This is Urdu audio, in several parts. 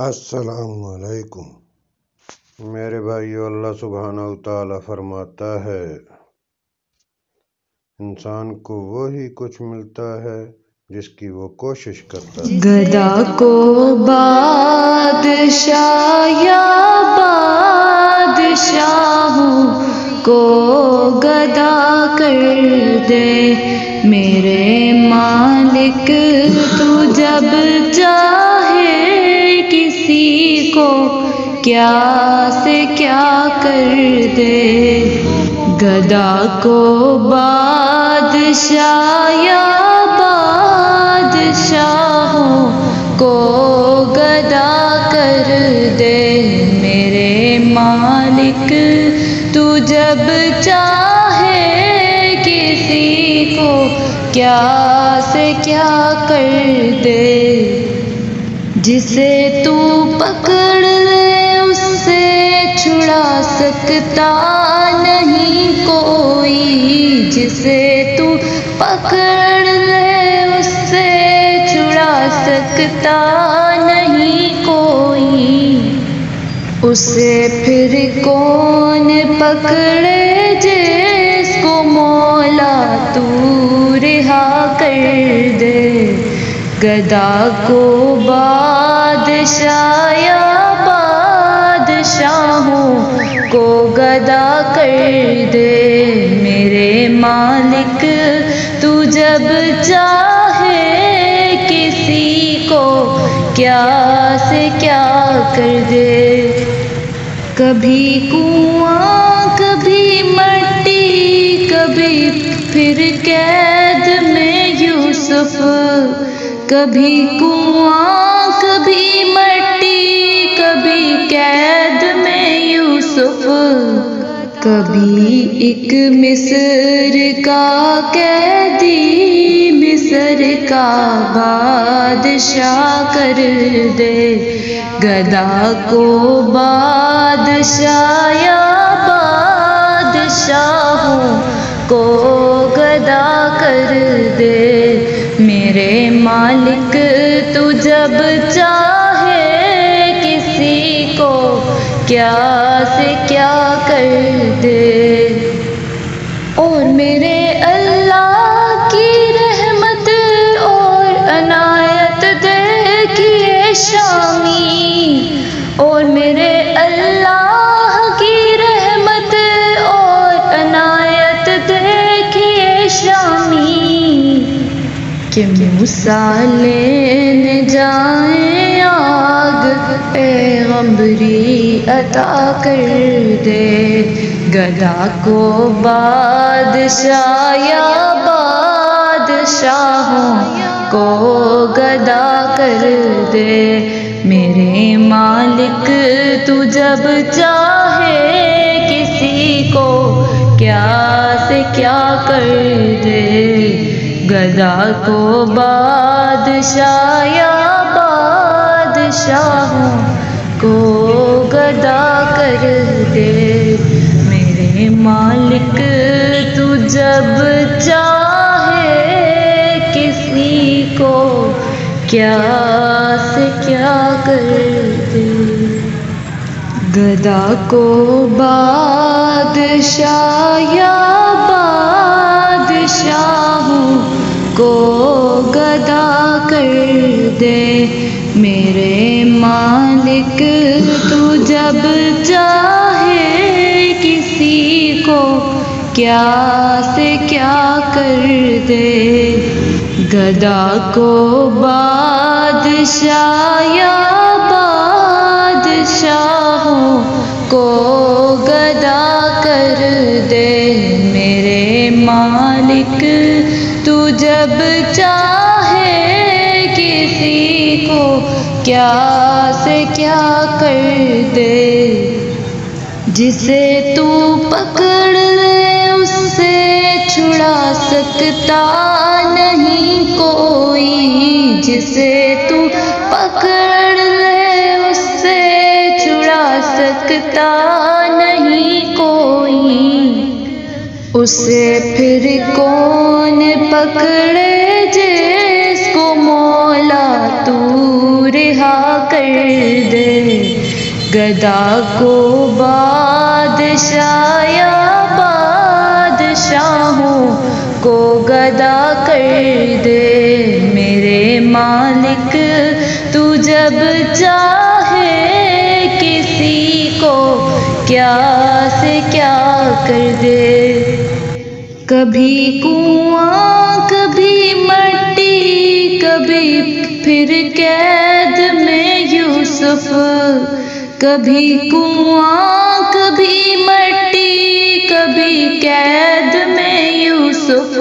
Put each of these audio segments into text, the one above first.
السلام علیکم میرے بھائیو، اللہ سبحانہ وتعالی فرماتا ہے انسان کو وہی کچھ ملتا ہے جس کی وہ کوشش کرتا ہے۔ گدا کو بادشاہ یا بادشاہوں کو گدا کر دے میرے مالک، تو جب چاہے کسی کو کیا سے کیا کر دے۔ گدا کو بادشاہ یا بادشاہوں کو گدا کر دے میرے مالک، تو جب چاہے کسی کو کیا سے کیا کر دے۔ جسے تو پکڑ لے اس سے چھڑا سکتا نہیں کوئی، جسے تو پکڑ لے اس سے چھڑا سکتا نہیں کوئی۔ اسے پھر کون پکڑے جس کو مولا تو رہا کر دے۔ گدا کو بادشاہ یا بادشاہوں کو گدا کر دے میرے مالک، تو جب چاہے کسی کو کیا سے کیا کر دے۔ کبھی کنواں کبھی مٹی، کبھی پھر قید میں یوسف، کبھی کنواں کبھی مٹی، کبھی قید میں یوسف، کبھی ایک مصر کا قیدی مصر کا بادشاہ کر دے۔ گدا کو بادشاہ یا بادشاہوں کو گدا کر دے میرے مالک، تو جب چاہے کسی کو کیا سے کیا کر دے۔ اور میرے اللہ کی رحمت اور عنایت دیکھیے شامی، اور میرے اللہ کی رحمت اور عنایت دیکھیے شامی، کہ موسیٰ لینے جائیں آگ پیغمبری عطا کر دے۔ گدا کو بادشاہ یا بادشاہوں کو گدا کر دے میرے مالک، تو جب چاہے کسی کو کیا سے کیا کر دے۔ گدا کو بادشاہ یا بادشاہوں کو گدا کر دے میرے مالک، تو جب چاہے کسی کو کیا سے کیا کر دے۔ گدا کو بادشاہ یا بادشاہوں کو گدا کر دے میرے مالک، تو جب چاہے کسی کو کیا سے کیا کر دے۔ گدا کو بادشاہ یا بادشاہوں کو گدا کر دے میرے مالک، تو جب چاہے کسی کو کیا سے کیا کر دے۔ جسے تو پکڑ لے اس سے چھڑا سکتا نہیں کوئی، جسے تو پکڑ لے اس سے چھڑا سکتا نہیں کوئی۔ اسے پھر کون پکڑے جس کو مولا تو رہا کر دے۔ گدا کو بادشاہ یا بادشاہوں کو گدا کر دے میرے مالک تو جب چاہے کسی کو کیا سے کیا کر دے۔ کبھی کنواں کبھی مٹی کبھی پھر قید میں یوسف، کبھی کنواں کبھی مٹی کبھی قید میں یوسف،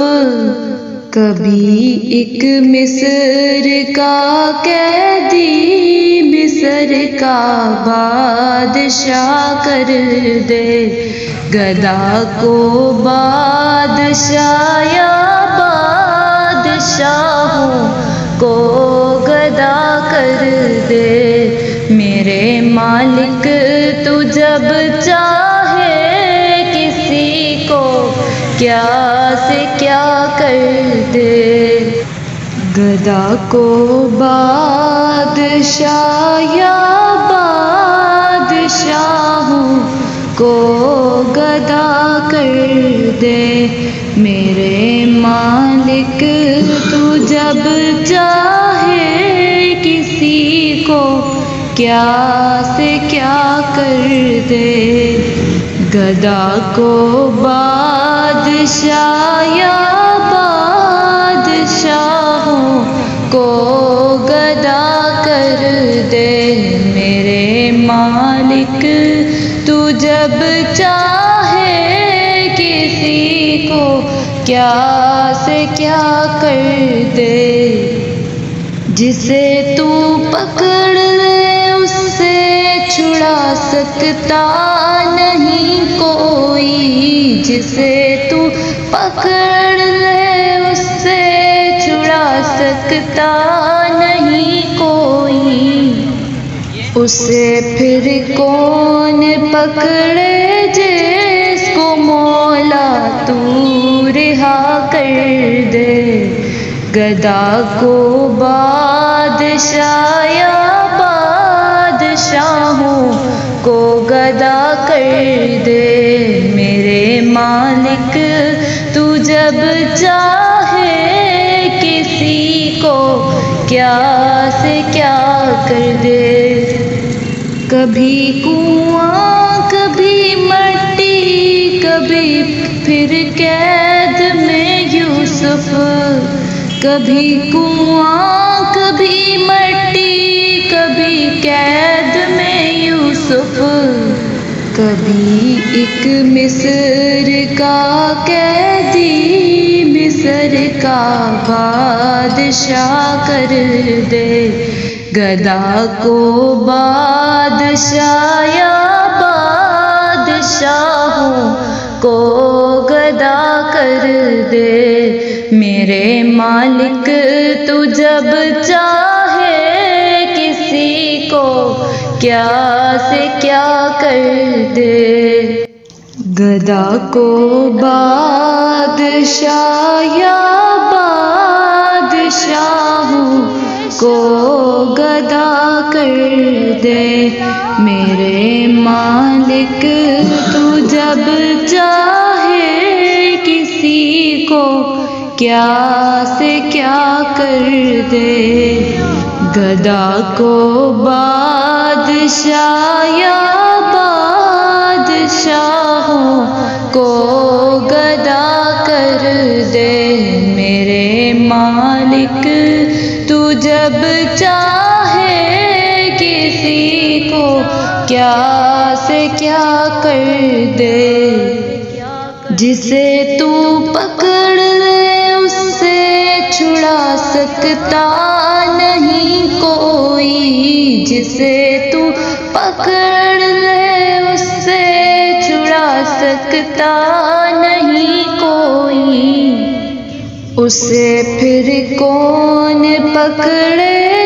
کبھی ایک مصر کا قیدی مصر کا بادشاہ کر دے گدا کو بادشاہ یا بادشاہوں کو گدا کر دے میرے مالک تو جب چاہے کسی کو کیا سے کیا کر دے۔ گدا کو بادشاہ یا بادشاہوں کو گدا کر دے میرے مالک تو جب چاہے کسی کو کیا سے کیا کر دے۔ گدا کو بادشاہ یا بادشاہوں کو گدا کر دے میرے مالک تو جب چاہے کسی کو کیا سے کیا کر دے۔ جسے تو پکڑ لے اس سے چھڑا سکتا نہیں کوئی، جسے تو پکڑ لے اس سے چھڑا سکتا نہیں کوئی، اسے پھر کون پکڑے جس کو مولا تو رہا کر دے۔ گدا کو بادشاہ یا بادشاہوں کو گدا کر دے میرے مالک تو جب چاہے کسی کو کیا سے کیا کر دے۔ کبھی کنواں کبھی مٹی کبھی پھر قید میں یوسف، کبھی کنواں کبھی مٹی کبھی قید میں یوسف، کبھی ایک مصر کا قیدی مصر کا بادشاہ کر دے گدا کو بادشاہ یا بادشاہوں کو گدا کر دے میرے مالک تو جب چاہے کسی کو کیا سے کیا کر دے۔ گدا کو بادشاہ یا بادشاہوں کو گدا کر دے میرے مالک تو جب چاہے کسی کو کیا سے کیا کر دے۔ گدا کو بادشاہ یا بادشاہوں کو گدا کر دے میرے مالک تو جب چاہے کسی کو کیا سے کیا کر دے۔ جسے تو پکڑ لے اس سے چھڑا سکتا نہیں کوئی، جسے تو پکڑ لے اس سے چھڑا سکتا نہیں کوئی، اسے پھر کون پکڑے